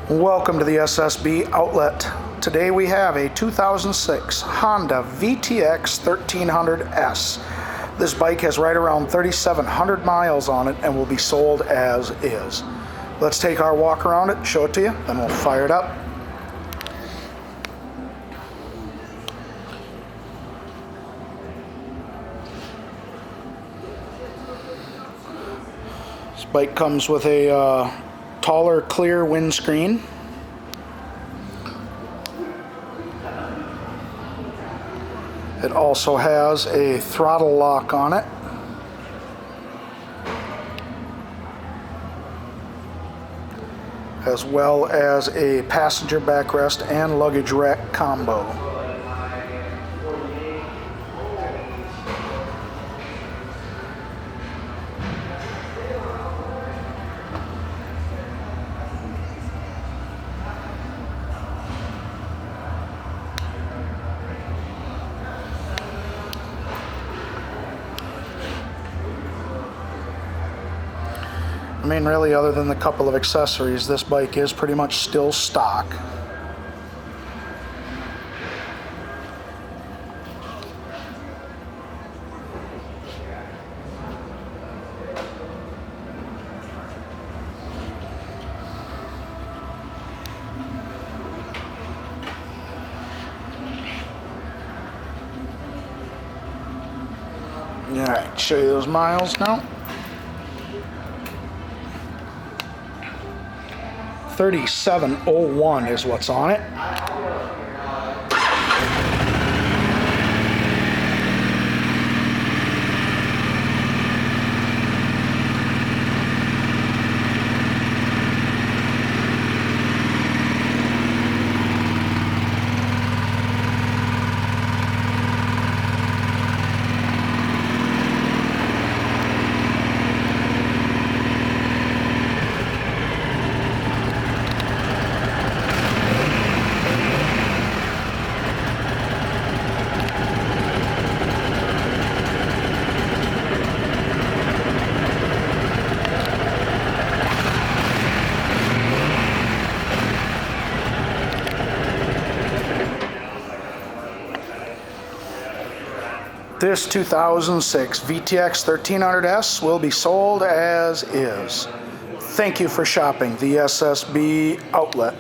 Welcome to the SSB outlet. Today we have a 2006 Honda VTX1300S. This bike has right around 3,700 miles on it and will be sold as is. Let's take our walk around it, show it to you, then we'll fire it up. This bike comes with a taller, clear windscreen. It also has a throttle lock on it. As well as a passenger backrest and luggage rack combo. I mean, really, other than the couple of accessories, this bike is pretty much still stock. All right, show you those miles now. 3701 is what's on it. This 2006 VTX1300S will be sold as is. Thank you for shopping the SSB outlet.